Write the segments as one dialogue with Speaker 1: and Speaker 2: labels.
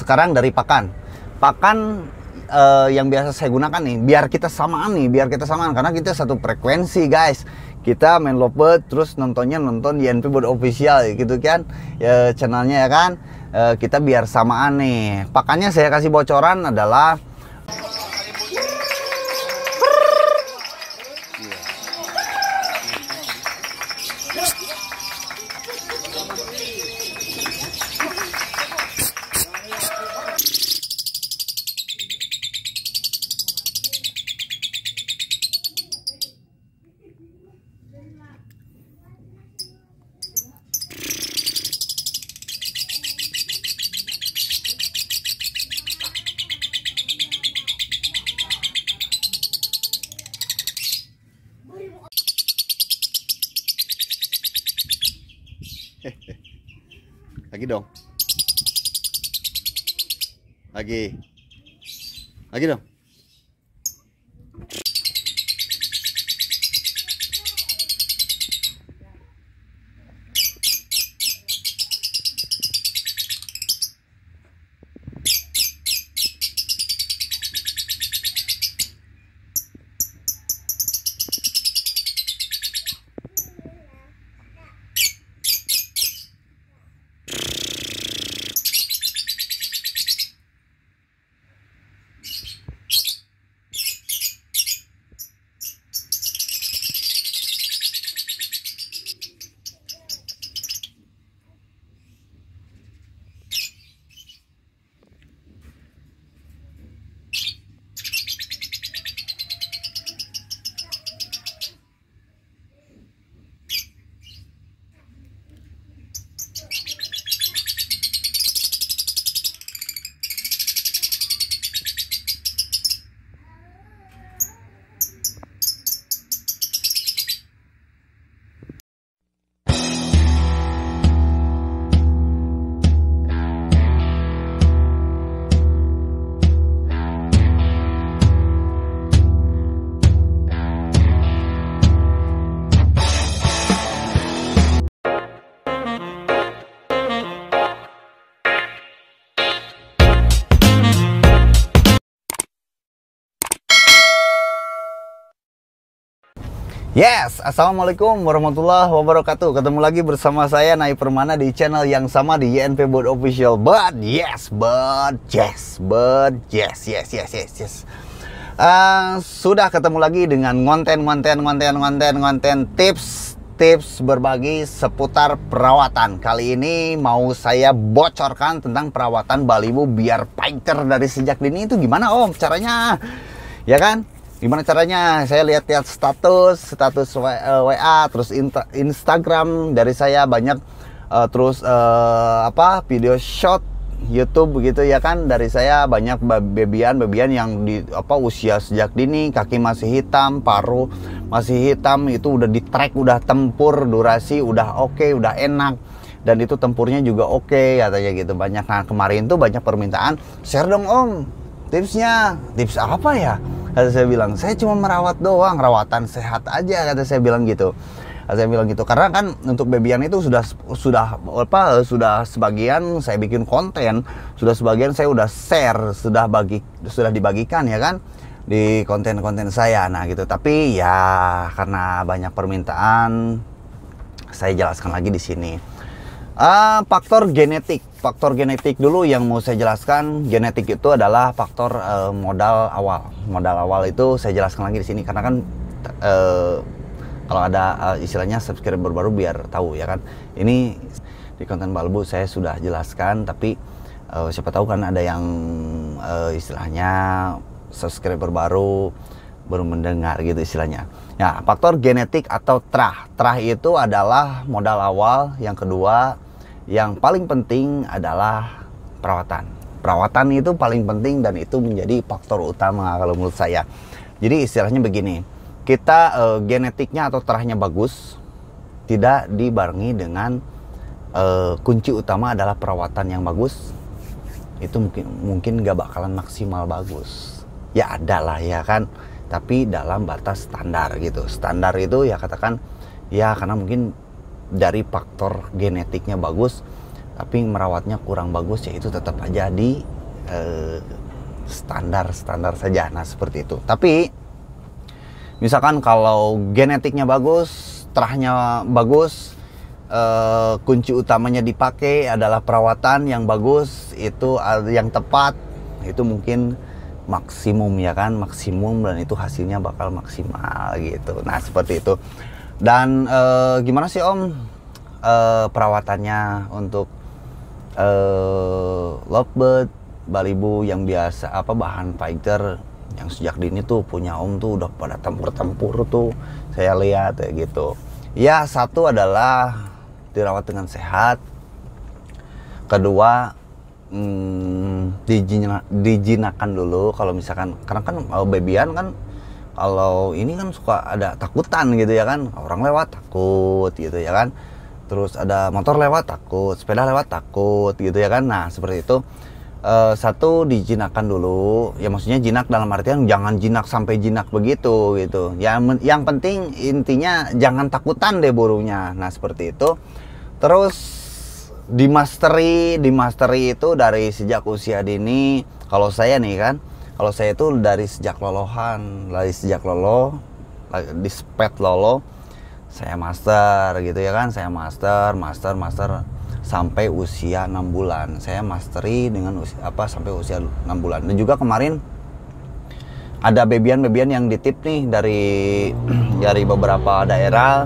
Speaker 1: Sekarang dari pakan. Pakan yang biasa saya gunakan nih, biar kita samaan karena kita satu frekuensi guys. Kita main lovebird terus nonton di YNP Bird Official gitu kan, ya, channelnya ya kan. Kita biar samaan nih. Pakannya saya kasih bocoran adalah lagi dong. Lagi dong. Yes, assalamualaikum warahmatullahi wabarakatuh. Ketemu lagi bersama saya Nai Permana di channel yang sama di YNP Bird Official. Sudah ketemu lagi dengan konten tips berbagi seputar perawatan. Kali ini mau saya bocorkan tentang perawatan Balibo biar fighter dari sejak dini itu gimana Om caranya, ya kan? Gimana caranya? Saya lihat-lihat status WA, terus Instagram dari saya banyak, terus video shot YouTube begitu ya kan. Dari saya banyak bebian yang di usia sejak dini, kaki masih hitam, paruh masih hitam, itu udah di track, udah tempur, durasi udah oke, udah enak, dan itu tempurnya juga oke katanya gitu banyak. Nah kemarin tuh banyak permintaan, share dong Om tipsnya. Tips apa ya? Kata saya bilang, saya cuma merawat doang, rawatan sehat aja, kata saya bilang gitu. Karena kan untuk bebian itu sudah sebagian saya bikin konten, sudah sebagian saya udah share, sudah dibagikan ya kan di konten-konten saya. Nah gitu. Tapi ya karena banyak permintaan, saya jelaskan lagi di sini. Faktor genetik dulu yang mau saya jelaskan. Genetik itu adalah faktor modal awal itu saya jelaskan lagi di sini karena kan kalau ada istilahnya subscriber baru biar tahu ya kan. Ini di konten Balibo saya sudah jelaskan, tapi siapa tahu kan ada yang istilahnya subscriber baru mendengar gitu istilahnya. Nah, faktor genetik atau trah itu adalah modal awal. Yang kedua, yang paling penting adalah perawatan itu paling penting, dan itu menjadi faktor utama kalau menurut saya. Jadi istilahnya begini, kita genetiknya atau trahnya bagus, tidak dibarengi dengan kunci utama adalah perawatan yang bagus, itu mungkin gak bakalan maksimal bagus. Ya ada lah ya kan, tapi dalam batas standar gitu. Standar itu ya katakan ya karena mungkin dari faktor genetiknya bagus tapi merawatnya kurang bagus, ya itu tetap aja di standar saja. Nah seperti itu. Tapi misalkan kalau genetiknya bagus, terahnya bagus, kunci utamanya dipakai adalah perawatan yang bagus, itu yang tepat, itu mungkin maksimum ya kan, maksimum, dan itu hasilnya bakal maksimal gitu. Nah seperti itu. Dan gimana sih Om perawatannya untuk lovebird Balibu yang biasa bahan fighter yang sejak dini tuh punya Om tuh udah pada tempur-tempur tuh saya lihat ya gitu. Ya satu adalah dirawat dengan sehat, kedua dijinakan dulu kalau misalkan, karena kan babyan kan kalau ini kan suka ada takutan gitu ya kan, orang lewat takut gitu ya kan, terus ada motor lewat takut, sepeda lewat takut gitu ya kan. Nah seperti itu. Satu dijinakkan dulu, ya maksudnya jinak dalam artian jangan jinak sampai jinak begitu gitu. Yang penting intinya jangan takutan deh burungnya. Nah seperti itu. Terus dimasteri itu dari sejak usia dini. Kalau saya nih kan, kalau saya itu dari sejak lolohan, di spet lolo, saya master gitu ya kan, saya master sampai usia 6 bulan. Saya masteri dengan sampai usia 6 bulan. Dan juga kemarin ada babyan yang ditip nih dari beberapa daerah,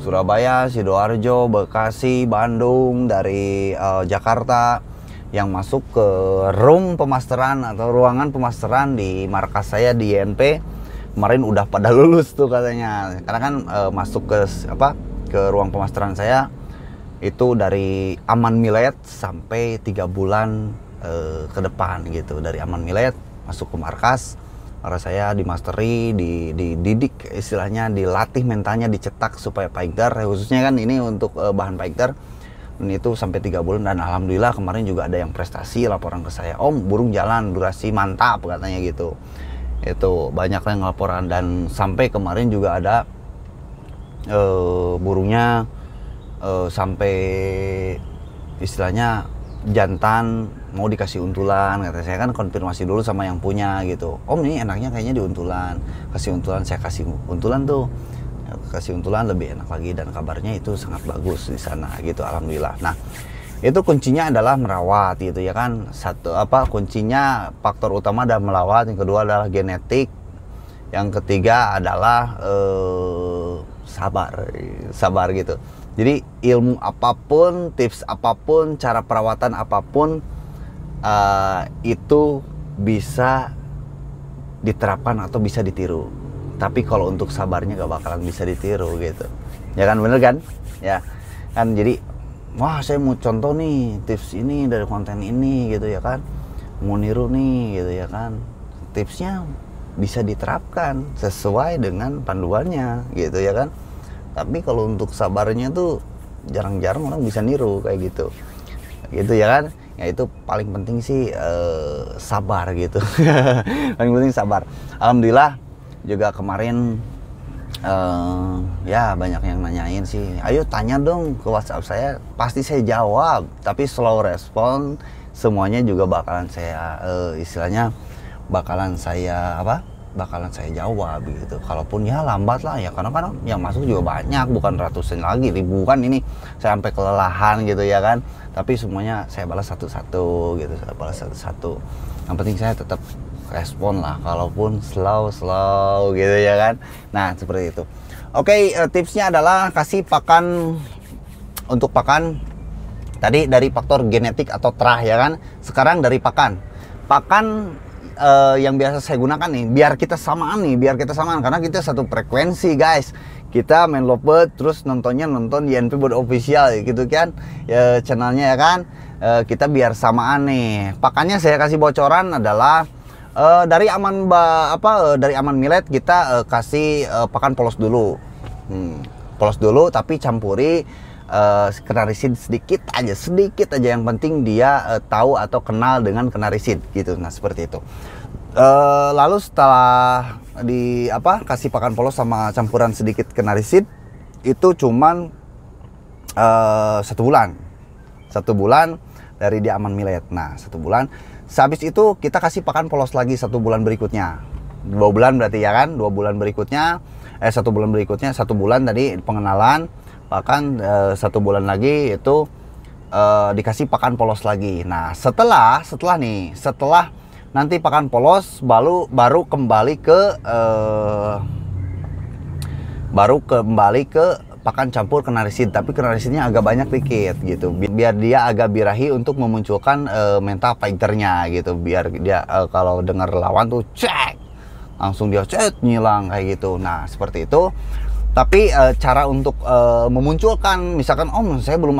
Speaker 1: Surabaya, Sidoarjo, Bekasi, Bandung, dari Jakarta, yang masuk ke room pemasteran atau ruangan pemasteran di markas saya di INP. Kemarin udah pada lulus tuh katanya, karena kan masuk ke ruang pemasteran saya itu dari aman millet sampai 3 bulan ke depan gitu. Dari aman millet masuk ke markas saya dimasteri, dididik istilahnya, dilatih mentalnya, dicetak supaya fighter, khususnya kan ini untuk bahan fighter. Dan itu sampai 3 bulan, dan alhamdulillah kemarin juga ada yang prestasi laporan ke saya, Om burung jalan, durasi mantap katanya gitu. Itu banyak yang laporan, dan sampai kemarin juga ada burungnya sampai istilahnya jantan mau dikasih untulan, kata saya kan konfirmasi dulu sama yang punya gitu. Om ini enaknya kayaknya diuntulan, kasih untulan. Saya kasih untulan tuh, kasih untulan lebih enak lagi, dan kabarnya itu sangat bagus di sana gitu, alhamdulillah. Nah itu kuncinya adalah merawat gitu ya kan. Kuncinya faktor utama adalah merawat, yang kedua adalah genetik, yang ketiga adalah sabar gitu. Jadi ilmu apapun, tips apapun, cara perawatan apapun, itu bisa diterapkan atau bisa ditiru. Tapi kalau untuk sabarnya gak bakalan bisa ditiru gitu. Ya kan, bener kan? Ya kan, jadi wah saya mau contoh nih tips ini dari konten ini gitu ya kan, mau niru nih gitu ya kan. Tipsnya bisa diterapkan sesuai dengan panduannya gitu ya kan. Tapi kalau untuk sabarnya tuh jarang-jarang orang bisa niru kayak gitu ya kan. Ya itu paling penting sih sabar gitu. Paling penting sabar. Alhamdulillah juga kemarin ya banyak yang nanyain sih, ayo tanya dong ke WhatsApp saya, pasti saya jawab. Tapi slow respon semuanya juga bakalan saya istilahnya bakalan saya jawab gitu. Kalaupun ya lambat lah ya, karena kan yang masuk juga banyak, bukan ratusan lagi, ribuan ini, saya sampai kelelahan gitu ya kan. Tapi semuanya saya balas satu-satu gitu, yang penting saya tetap respon lah, kalaupun slow gitu ya kan. Nah seperti itu. Oke, tipsnya adalah kasih pakan. Untuk pakan tadi dari faktor genetik atau terah ya kan. Sekarang dari pakan yang biasa saya gunakan nih, biar kita samaan karena kita satu frekuensi guys. Kita main lovebird terus nonton INP Bird Official gitu kan ya, channelnya ya kan. Kita biar samaan nih. Pakannya saya kasih bocoran adalah dari aman millet kita kasih pakan polos dulu. Polos dulu, tapi campuri kenarisid sedikit aja, yang penting dia tahu atau kenal dengan kenarisid gitu. Nah seperti itu. Lalu setelah kasih pakan polos sama campuran sedikit kenarisid, itu cuman 1 bulan dari dia aman millet. Nah 1 bulan Sehabis itu kita kasih pakan polos lagi 1 bulan berikutnya. 2 bulan berarti ya kan, 2 bulan berikutnya 1 bulan berikutnya, 1 bulan tadi pengenalan, bahkan 1 bulan lagi itu dikasih pakan polos lagi. Nah setelah nanti pakan polos baru kembali ke pakan campur kenarisid, tapi kenarisidnya agak banyak dikit gitu, biar dia agak birahi untuk memunculkan mental fighternya gitu, biar dia kalau dengar lawan tuh cek langsung dia nyilang kayak gitu. Nah seperti itu. Tapi cara untuk memunculkan, misalkan om saya belum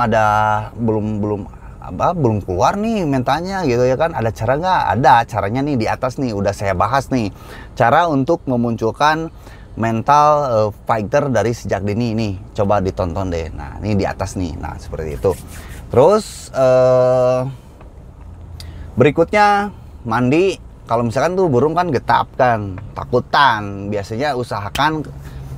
Speaker 1: keluar nih mentalnya gitu ya kan, ada cara nggak? Ada caranya nih, di atas nih udah saya bahas nih, cara untuk memunculkan mental fighter dari sejak dini nih, coba ditonton deh. Nah ini di atas nih, nah seperti itu. Terus berikutnya mandi. Kalau misalkan tuh burung kan getap kan, takutan, biasanya usahakan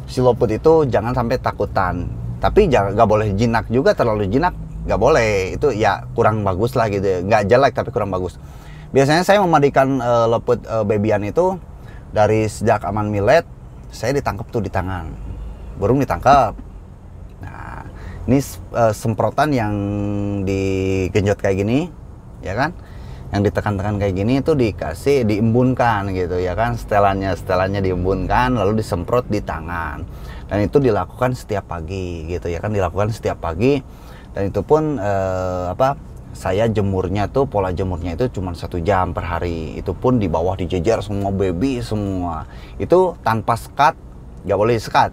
Speaker 1: si loput itu jangan sampai takutan. Tapi nggak boleh jinak juga, terlalu jinak nggak boleh, itu ya kurang bagus lah gitu, nggak jelek tapi kurang bagus. Biasanya saya memandikan loput babyan itu dari sejak aman milet, saya ditangkap tuh di tangan, burung ditangkap. Nah ini semprotan yang digenjot kayak gini ya kan, yang ditekan-tekan kayak gini itu dikasih, diembunkan gitu ya kan, setelannya diembunkan lalu disemprot di tangan, dan itu dilakukan setiap pagi gitu ya kan, dilakukan setiap pagi. Dan itu pun saya jemurnya tuh, pola jemurnya itu cuma 1 jam per hari, itu pun di bawah dijejer semua baby semua, itu tanpa sekat, nggak boleh sekat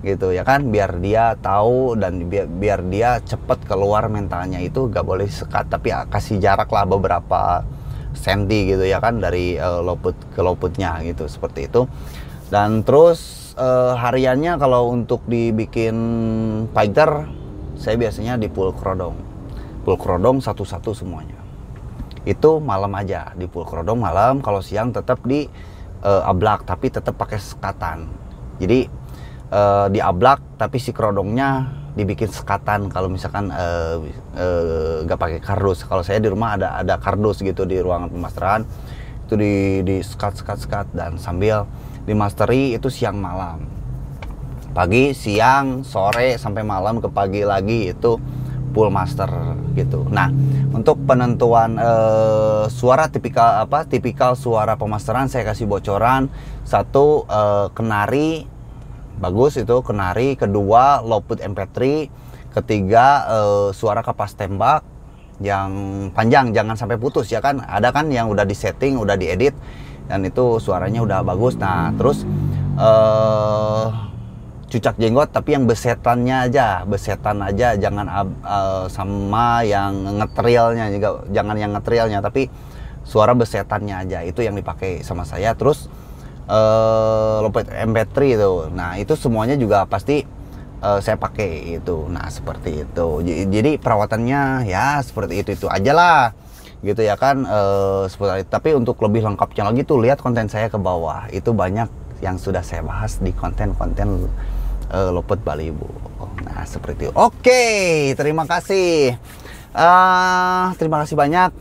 Speaker 1: gitu ya kan, biar dia tahu dan biar dia cepet keluar mentalnya, itu gak boleh sekat, tapi kasih jarak lah beberapa senti gitu ya kan, dari loput ke loputnya gitu, seperti itu. Dan terus hariannya kalau untuk dibikin fighter, saya biasanya di full kerodong satu-satu semuanya, itu malam aja, di full kerodong malam. Kalau siang tetap di ablak, tapi tetap pakai sekatan. Jadi di ablak tapi si kerodongnya dibikin sekatan kalau misalkan gak pakai kardus. Kalau saya di rumah ada kardus gitu di ruangan pemasteran, itu di sekat, dan sambil dimasteri itu siang malam, pagi siang sore sampai malam ke pagi lagi, itu full master gitu. Nah untuk penentuan suara tipikal suara pemasteran, saya kasih bocoran. 1 kenari bagus, itu kenari. Kedua loput MP3. Ketiga suara kapas tembak yang panjang, jangan sampai putus ya kan, ada kan yang udah disetting, udah diedit, dan itu suaranya udah bagus. Nah terus cucak jenggot, tapi yang besetan aja, jangan sama yang ngetrilnya juga, jangan yang ngetrilnya, tapi suara besetannya aja, itu yang dipakai sama saya. Terus loput MP3 itu, nah itu semuanya juga pasti saya pakai itu. Nah seperti itu, jadi perawatannya ya seperti itu aja lah gitu ya kan, seperti itu. Tapi untuk lebih lengkapnya lagi tuh lihat konten saya ke bawah, itu banyak yang sudah saya bahas di konten-konten loput Balibo. Nah seperti itu. Oke, terima kasih. Terima kasih banyak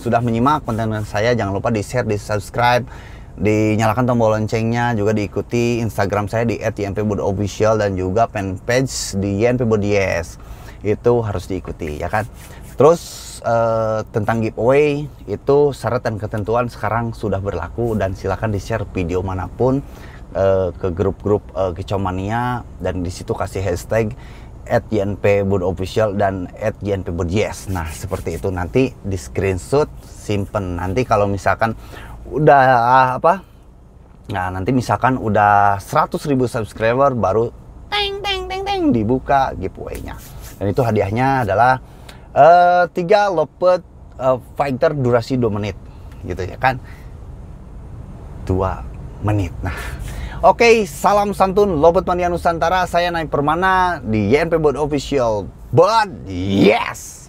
Speaker 1: sudah menyimak konten saya. Jangan lupa di share, di subscribe, dinyalakan tombol loncengnya, juga diikuti Instagram saya di @ynpbudofficial, dan juga fanpage di ynpbudies, itu harus diikuti ya kan. Terus tentang giveaway itu syarat dan ketentuan sekarang sudah berlaku, dan silakan di share video manapun ke grup-grup Kicomania, dan di situ kasih hashtag @ynpbudofficial dan @ynpbudies. Nah seperti itu, nanti di screenshot simpen. Nanti kalau misalkan udah nah nanti misalkan udah 100.000 subscriber, baru teng dibuka giveaway-nya. Dan itu hadiahnya adalah 3 loput fighter durasi 2 menit gitu ya kan, 2 menit. Nah oke, salam santun Loput Mania Nusantara. Saya Naim Permana di YNP Bud Official. But yes.